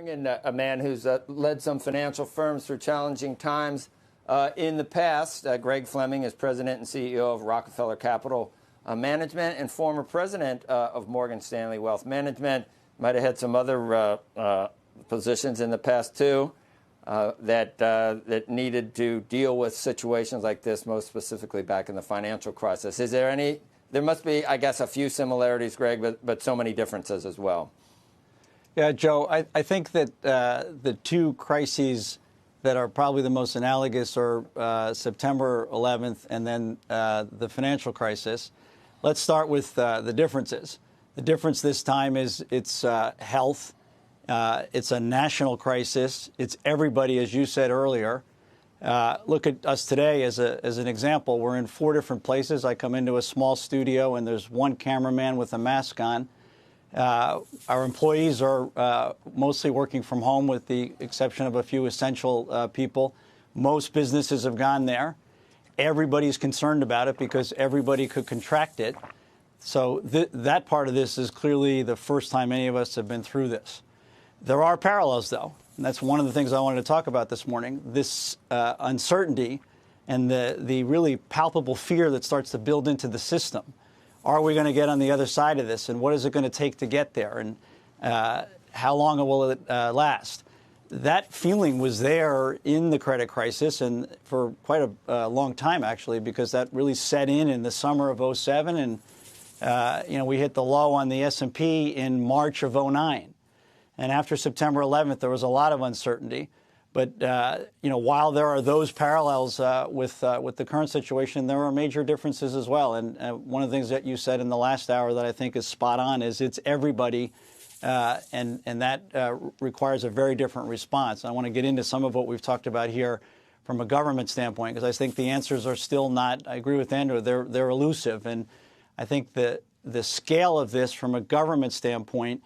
bring in a man who's led some financial firms through challenging times in the past. Greg Fleming is president and CEO of Rockefeller Capital Management and former president of Morgan Stanley Wealth Management. Might have had some other positions in the past, too, that needed to deal with situations like this, most specifically back in the financial crisis. Is there any? There must be, I guess, a few similarities, Greg, but so many differences as well. Yeah, Joe, I think that the two crises that are probably the most analogous are September 11th and then the financial crisis. Let's start with the differences. The difference this time is it's health. It's a national crisis. It's everybody, as you said earlier. Look at us today as an example. We're in 4 different places. I come into a small studio and there's one cameraman with a mask on. Our employees are mostly working from home with the exception of a few essential people. Most businesses have gone there. Everybody's concerned about it because everybody could contract it. So that part of this is clearly the first time any of us have been through this. There are parallels, though, and that's one of the things I wanted to talk about this morning, this uncertainty and the really palpable fear that starts to build into the system. Are we going to get on the other side of this, and what is it going to take to get there, and how long will it last? That feeling was there in the credit crisis, and for quite a long time, actually, because that really set in the summer of 07, and we hit the low on the S&P in March of 09. And after September 11th, there was a lot of uncertainty. But, while there are those parallels with the current situation, there are major differences as well. And one of the things that you said in the last hour that I think is spot on is it's everybody, and that requires a very different response. I want to get into some of what we've talked about here from a government standpoint, because I think the answers are still not, I agree with Andrew, they're elusive. And I think the scale of this from a government standpoint,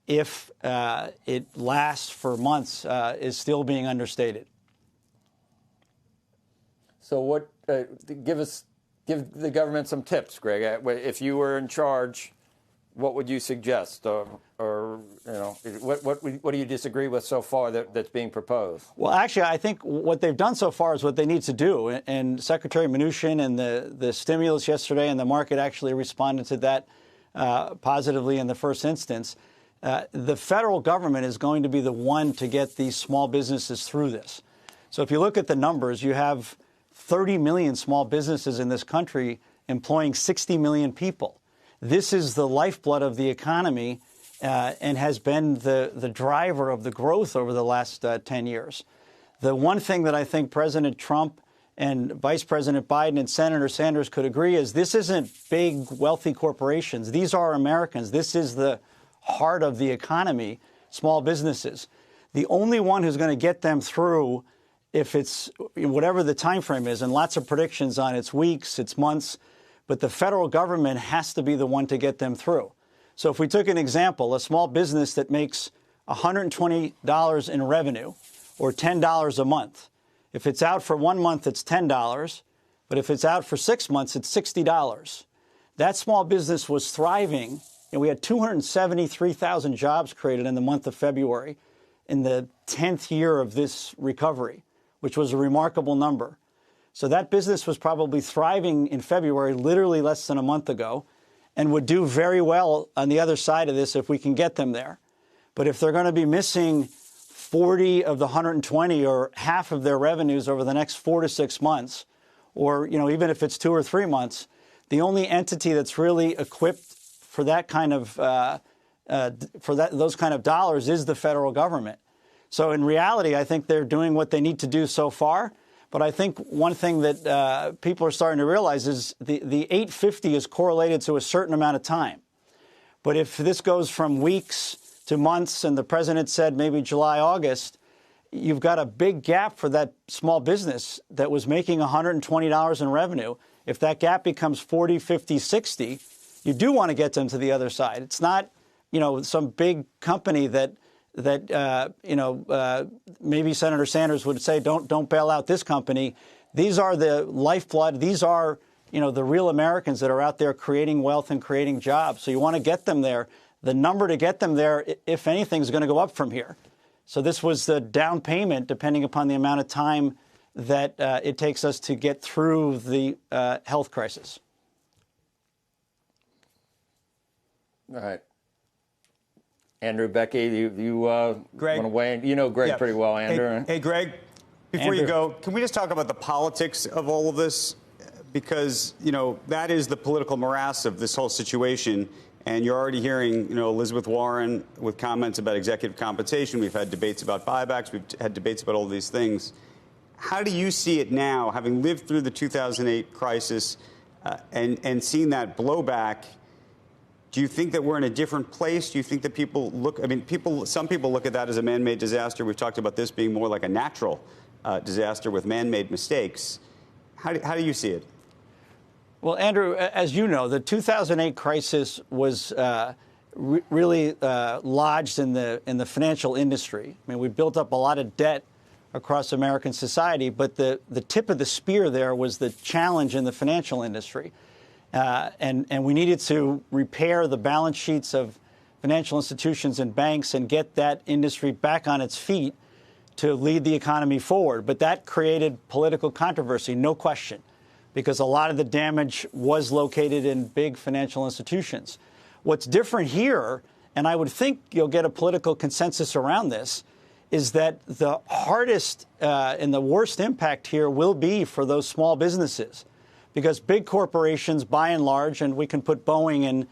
if it lasts for months, is still being understated. So what? Give the government some tips, Greg. If you were in charge, what would you suggest, or what do you disagree with so far that's being proposed? Well, actually, I think what they've done so far is what they need to do. And Secretary Mnuchin and the stimulus yesterday, and the market actually responded to that positively in the first instance. The federal government is going to be the one to get these small businesses through this. So if you look at the numbers, you have 30 million small businesses in this country employing 60 million people. This is the lifeblood of the economy and has been the driver of the growth over the last 10 years. The one thing that I think President Trump and Vice President Biden and Senator Sanders could agree is this isn't big, wealthy corporations. These are Americans. This is the heart of the economy, small businesses. The only one who's going to get them through, if it's whatever the time frame is, and lots of predictions on it's weeks, it's months, but the federal government has to be the one to get them through. So if we took an example, a small business that makes $120 in revenue or $10 a month, if it's out for 1 month, it's $10, but if it's out for 6 months, it's $60. That small business was thriving. And we had 273,000 jobs created in the month of February in the 10th year of this recovery, which was a remarkable number. So that business was probably thriving in February, literally less than a month ago, and would do very well on the other side of this if we can get them there. But if they're going to be missing 40 of the 120 or half of their revenues over the next 4 to 6 months, or even if it's 2 or 3 months, the only entity that's really equipped for that kind of those kind of dollars is the federal government. So in reality, I think they're doing what they need to do so far. But I think one thing that people are starting to realize is the 850 is correlated to a certain amount of time. But if this goes from weeks to months, and the president said maybe July, August, you've got a big gap for that small business that was making $120 in revenue. If that gap becomes 40, 50, 60, you do want to get them to the other side. It's not, some big company that maybe Senator Sanders would say, don't bail out this company. These are the lifeblood. These are, the real Americans that are out there creating wealth and creating jobs. So you want to get them there. The number to get them there, if anything, is going to go up from here. So this was the down payment, depending upon the amount of time that it takes us to get through the health crisis. All right. Andrew, Becky, you want to weigh in? You know Greg pretty well, Andrew. Hey, Greg, before you go, can we just talk about the politics of all of this? Because, that is the political morass of this whole situation. And you're already hearing, Elizabeth Warren with comments about executive compensation. We've had debates about buybacks. We've had debates about all these things. How do you see it now, having lived through the 2008 crisis and seen that blowback? Do you think that we're in a different place? Do you think that some people look at that as a man-made disaster. We've talked about this being more like a natural disaster with man-made mistakes. How do you see it? Well, Andrew, as you know, the 2008 crisis was really lodged in the financial industry. I mean, we built up a lot of debt across American society, but the tip of the spear there was the challenge in the financial industry. And we needed to repair the balance sheets of financial institutions and banks and get that industry back on its feet to lead the economy forward. But that created political controversy, no question, because a lot of the damage was located in big financial institutions. What's different here, and I would think you'll get a political consensus around this, is that the hardest and the worst impact here will be for those small businesses. Because big corporations, by and large, and we can put Boeing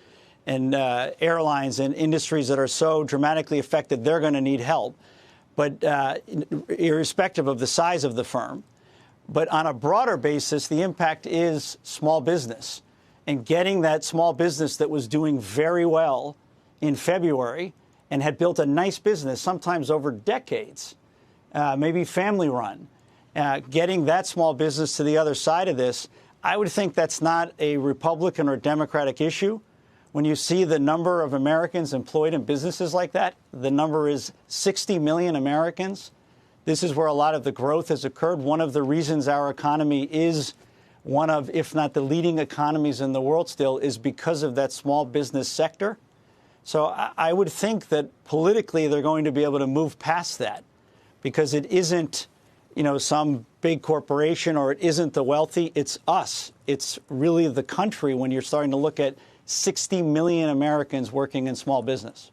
and airlines and industries that are so dramatically affected, they're going to need help, but irrespective of the size of the firm. But on a broader basis, the impact is small business. And getting that small business that was doing very well in February and had built a nice business, sometimes over decades, maybe family run, getting that small business to the other side of this, I would think that's not a Republican or Democratic issue. When you see the number of Americans employed in businesses like that, the number is 60 million Americans. This is where a lot of the growth has occurred. One of the reasons our economy is one of, if not the leading economies in the world still, is because of that small business sector. So I would think that politically they're going to be able to move past that because it isn't, some big corporation or it isn't the wealthy. It's us. It's really the country when you're starting to look at 60 million Americans working in small business.